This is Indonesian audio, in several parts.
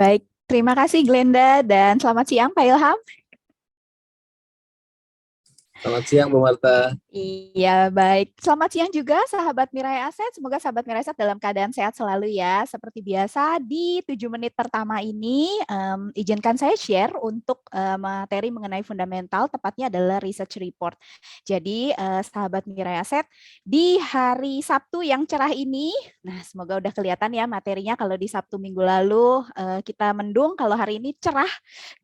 Baik, terima kasih Glenda dan selamat siang Pak Ilham. Selamat siang, Bu Marta. Iya, baik. Selamat siang juga sahabat Mirai Aset. Semoga sahabat Mirai Aset dalam keadaan sehat selalu ya. Seperti biasa di 7 menit pertama ini, izinkan saya share untuk materi mengenai fundamental, tepatnya adalah research report. Jadi sahabat Mirai Aset, di hari Sabtu yang cerah ini, nah semoga udah kelihatan ya materinya kalau di Sabtu minggu lalu kita mendung, kalau hari ini cerah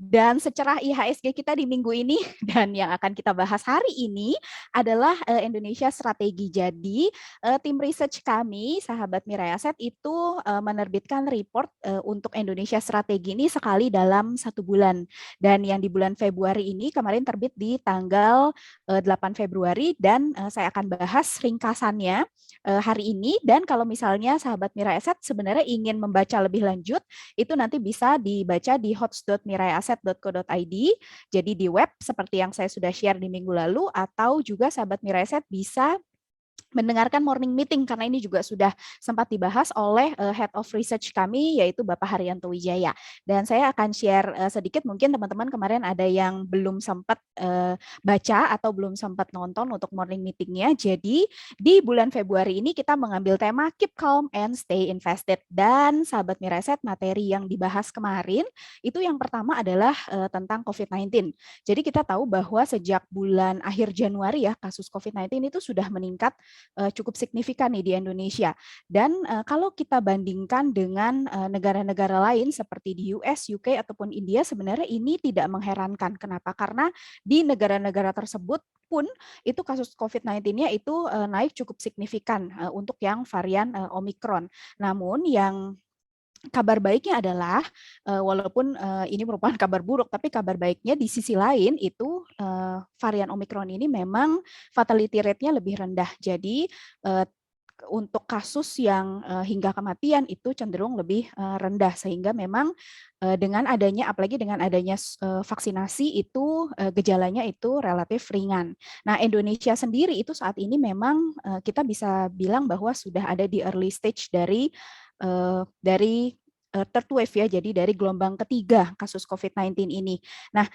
dan secerah IHSG kita di minggu ini dan yang akan kita bahas hari ini adalah Indonesia Strategi. Jadi tim research kami, sahabat Mirai Aset itu menerbitkan report untuk Indonesia Strategi ini sekali dalam 1 bulan. Dan yang di bulan Februari ini kemarin terbit di tanggal 8 Februari dan saya akan bahas ringkasannya hari ini. Dan kalau misalnya sahabat Mirai Aset sebenarnya ingin membaca lebih lanjut, itu nanti bisa dibaca di hots.miraiaset.co.id. Jadi di web seperti yang saya sudah share di minggu lalu, atau juga sahabat Miraiset bisa mendengarkan morning meeting karena ini juga sudah sempat dibahas oleh Head of Research kami yaitu Bapak Haryanto Wijaya. Dan saya akan share sedikit, mungkin teman-teman kemarin ada yang belum sempat baca atau belum sempat nonton untuk morning meetingnya. Jadi di bulan Februari ini kita mengambil tema Keep Calm and Stay Invested. Dan sahabat Miraset, materi yang dibahas kemarin itu yang pertama adalah tentang COVID-19. Jadi kita tahu bahwa sejak bulan akhir Januari ya kasus COVID-19 itu sudah meningkat cukup signifikan nih di Indonesia. Dan kalau kita bandingkan dengan negara-negara lain seperti di US, UK ataupun India, sebenarnya ini tidak mengherankan. Kenapa? Karena di negara-negara tersebut pun itu kasus COVID-19-nya itu naik cukup signifikan untuk yang varian Omicron. Namun yang kabar baiknya adalah walaupun ini merupakan kabar buruk, tapi kabar baiknya di sisi lain itu varian Omicron ini memang fatality rate-nya lebih rendah. Jadi untuk kasus yang hingga kematian itu cenderung lebih rendah, sehingga memang dengan adanya, apalagi dengan adanya vaksinasi itu gejalanya itu relatif ringan. Nah, Indonesia sendiri itu saat ini memang kita bisa bilang bahwa sudah ada di early stage dari third wave ya, jadi dari gelombang ketiga kasus COVID-19 ini. Nah,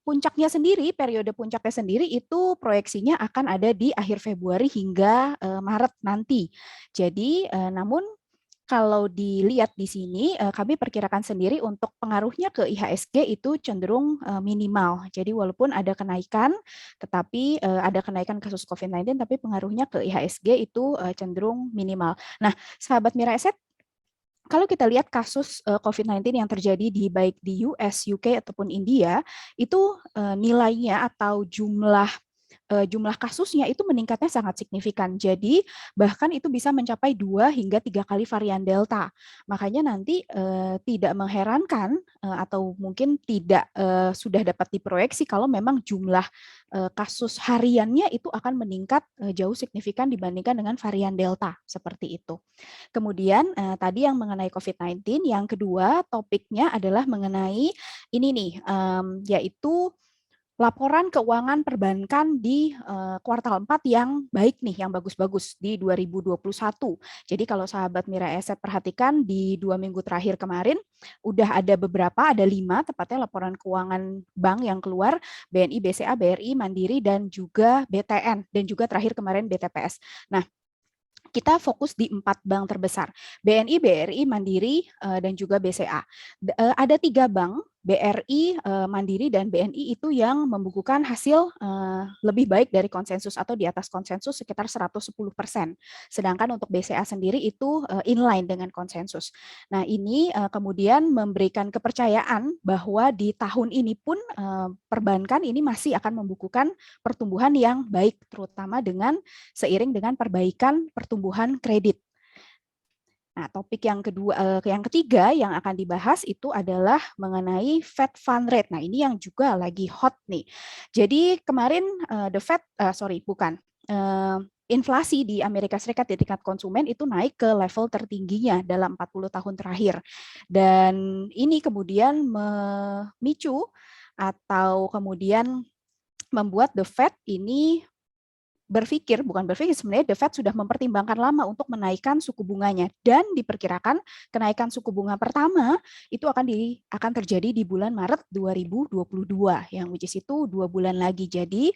puncaknya sendiri, periode puncaknya sendiri itu proyeksinya akan ada di akhir Februari hingga Maret nanti. Jadi, namun kalau dilihat di sini, kami perkirakan sendiri untuk pengaruhnya ke IHSG itu cenderung minimal. Jadi walaupun ada kenaikan, tetapi ada kenaikan kasus COVID-19, tapi pengaruhnya ke IHSG itu cenderung minimal. Nah, sahabat Mira Asset, kalau kita lihat kasus COVID-19 yang terjadi di baik di US, UK ataupun India, itu nilainya atau jumlah kasusnya itu meningkatnya sangat signifikan. Jadi bahkan itu bisa mencapai 2 hingga 3 kali varian Delta. Makanya nanti tidak mengherankan atau mungkin tidak sudah dapat diproyeksi kalau memang jumlah kasus hariannya itu akan meningkat jauh signifikan dibandingkan dengan varian Delta seperti itu. Kemudian tadi yang mengenai COVID-19, yang kedua topiknya adalah mengenai ini nih, yaitu laporan keuangan perbankan di kuartal 4 yang baik nih, yang bagus-bagus di 2021. Jadi kalau sahabat Mira Asset perhatikan di 2 minggu terakhir kemarin, udah ada beberapa, ada 5 tepatnya laporan keuangan bank yang keluar, BNI, BCA, BRI, Mandiri, dan juga BTN, dan juga terakhir kemarin BTPS. Nah, kita fokus di 4 bank terbesar, BNI, BRI, Mandiri, dan juga BCA. Ada 3 bank, BRI, Mandiri, dan BNI itu yang membukukan hasil lebih baik dari konsensus atau di atas konsensus sekitar 110%. Sedangkan untuk BCA sendiri itu inline dengan konsensus. Nah, ini kemudian memberikan kepercayaan bahwa di tahun ini pun perbankan ini masih akan membukukan pertumbuhan yang baik, terutama seiring dengan perbaikan pertumbuhan kredit. Nah, topik yang ketiga yang akan dibahas itu adalah mengenai Fed Fund Rate. Nah, ini yang juga lagi hot nih. Jadi kemarin inflasi di Amerika Serikat di tingkat konsumen itu naik ke level tertingginya dalam 40 tahun terakhir. Dan ini kemudian memicu atau kemudian membuat the Fed ini bukan berpikir, sebenarnya The Fed sudah mempertimbangkan lama untuk menaikkan suku bunganya, dan diperkirakan kenaikan suku bunga pertama itu akan terjadi di bulan Maret 2022, yang which is itu 2 bulan lagi. Jadi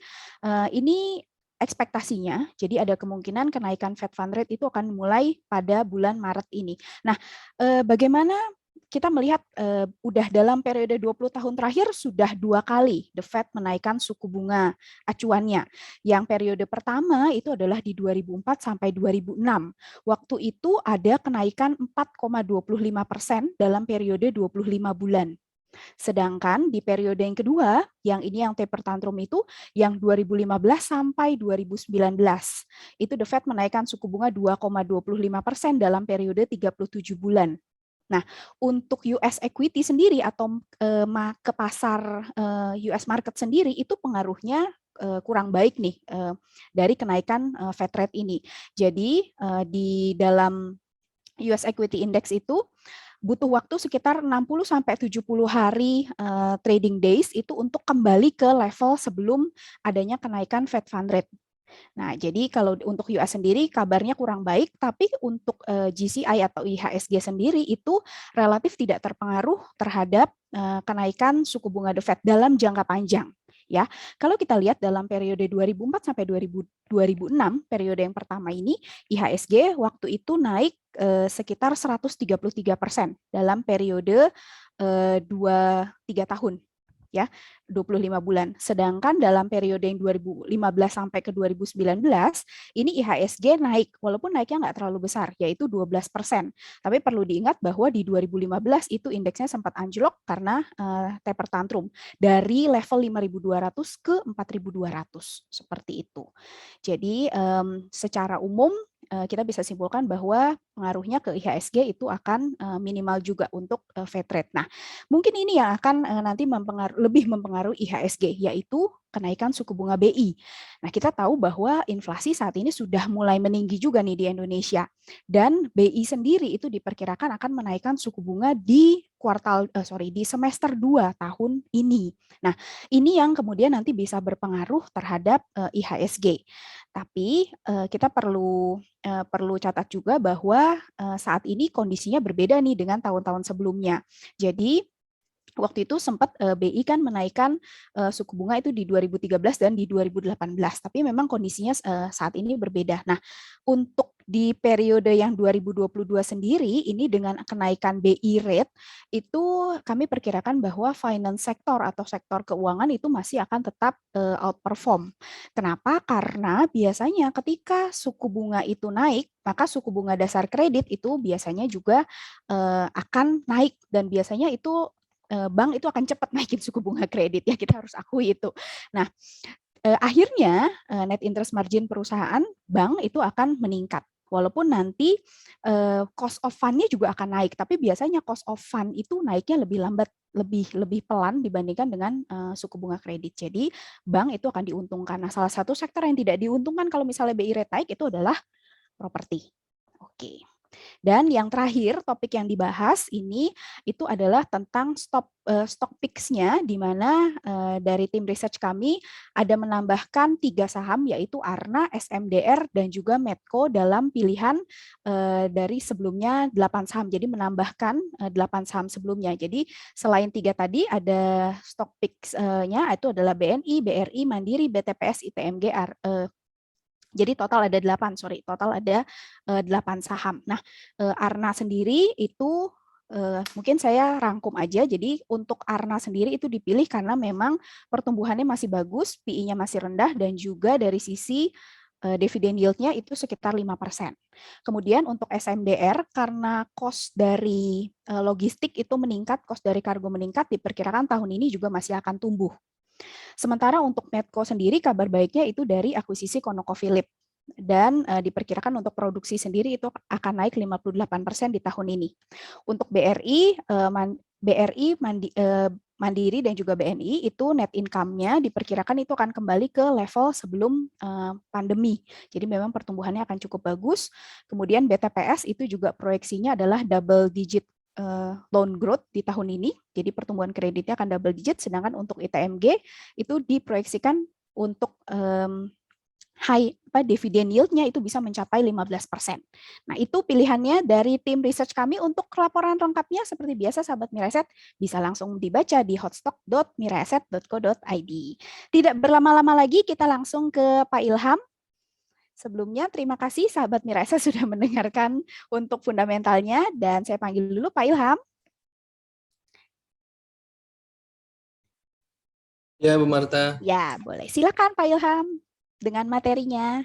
ini ekspektasinya, jadi ada kemungkinan kenaikan Fed Fund Rate itu akan mulai pada bulan Maret ini. Nah, bagaimana kita melihat udah dalam periode 20 tahun terakhir sudah 2 kali The Fed menaikkan suku bunga acuannya. Yang periode pertama itu adalah di 2004 sampai 2006. Waktu itu ada kenaikan 4,25% dalam periode 25 bulan. Sedangkan di periode yang kedua, yang ini yang taper tantrum itu, yang 2015 sampai 2019, itu The Fed menaikkan suku bunga 2,25% dalam periode 37 bulan. Nah, untuk US equity sendiri atau ke pasar US market sendiri itu pengaruhnya kurang baik nih dari kenaikan Fed rate ini. Jadi di dalam US equity index itu butuh waktu sekitar 60 sampai 70 hari trading days itu untuk kembali ke level sebelum adanya kenaikan Fed Fund Rate. Nah, jadi kalau untuk US sendiri kabarnya kurang baik, tapi untuk GCI atau IHSG sendiri itu relatif tidak terpengaruh terhadap kenaikan suku bunga The Fed dalam jangka panjang. Ya, kalau kita lihat dalam periode 2004 sampai 2006, periode yang pertama ini, IHSG waktu itu naik sekitar 133% dalam periode 2-3 tahun. Ya, 25 bulan. Sedangkan dalam periode yang 2015 sampai ke 2019, ini IHSG naik, walaupun naiknya nggak terlalu besar, yaitu 12%. Tapi perlu diingat bahwa di 2015 itu indeksnya sempat anjlok karena taper tantrum dari level 5.200 ke 4.200, seperti itu. Jadi secara umum kita bisa simpulkan bahwa pengaruhnya ke IHSG itu akan minimal juga untuk Fed rate. Nah, mungkin ini yang akan nanti lebih mempengaruhi IHSG, yaitu kenaikan suku bunga BI. Nah, kita tahu bahwa inflasi saat ini sudah mulai meninggi juga nih di Indonesia. Dan BI sendiri itu diperkirakan akan menaikkan suku bunga di di semester 2 tahun ini. Nah, ini yang kemudian nanti bisa berpengaruh terhadap IHSG. Tapi kita perlu catat juga bahwa saat ini kondisinya berbeda nih dengan tahun-tahun sebelumnya. Jadi waktu itu sempat BI kan menaikkan suku bunga itu di 2013 dan di 2018, tapi memang kondisinya saat ini berbeda. Nah, untuk di periode yang 2022 sendiri, ini dengan kenaikan BI rate, itu kami perkirakan bahwa finance sector atau sektor keuangan itu masih akan tetap outperform. Kenapa? Karena biasanya ketika suku bunga itu naik, maka suku bunga dasar kredit itu biasanya juga akan naik, dan biasanya itu bank itu akan cepat naikin suku bunga kredit, ya kita harus akui itu. Nah, akhirnya net interest margin perusahaan bank itu akan meningkat. Walaupun nanti cost of fund-nya juga akan naik, tapi biasanya cost of fund itu naiknya lebih lambat, lebih pelan dibandingkan dengan suku bunga kredit. Jadi bank itu akan diuntungkan. Nah, salah satu sektor yang tidak diuntungkan kalau misalnya BI rate naik itu adalah properti. Oke. Dan yang terakhir, topik yang dibahas ini itu adalah tentang stock picks-nya, di mana dari tim research kami ada menambahkan 3 saham, yaitu Arna, SMDR, dan juga Medco dalam pilihan dari sebelumnya 8 saham. Jadi menambahkan 8 saham sebelumnya. Jadi selain 3 tadi ada stock picks-nya itu adalah BNI, BRI, Mandiri, BTPS, ITMG, jadi total ada 8 saham. Nah, Arna sendiri itu mungkin saya rangkum aja. Jadi untuk Arna sendiri itu dipilih karena memang pertumbuhannya masih bagus, PI-nya masih rendah, dan juga dari sisi dividen yield-nya itu sekitar 5%. Kemudian untuk SMDR, karena cost dari logistik itu meningkat, cost dari kargo meningkat, diperkirakan tahun ini juga masih akan tumbuh. Sementara untuk Medco sendiri kabar baiknya itu dari akuisisi ConocoPhillips, dan diperkirakan untuk produksi sendiri itu akan naik 58% di tahun ini. Untuk BRI, Mandiri dan juga BNI itu net income-nya diperkirakan itu akan kembali ke level sebelum pandemi. Jadi memang pertumbuhannya akan cukup bagus. Kemudian BTPS itu juga proyeksinya adalah double digit loan growth di tahun ini, jadi pertumbuhan kreditnya akan double digit, sedangkan untuk ITMG itu diproyeksikan untuk dividen yield-nya itu bisa mencapai 15%. Nah, itu pilihannya dari tim research kami. Untuk laporan lengkapnya seperti biasa sahabat Miraeset bisa langsung dibaca di hotstock.miraeset.co.id. Tidak berlama-lama lagi, kita langsung ke Pak Ilham. Sebelumnya, terima kasih sahabat Miraeset sudah mendengarkan untuk fundamentalnya, dan saya panggil dulu Pak Ilham. Ya, Bu Marta. Ya, boleh. Silakan Pak Ilham dengan materinya.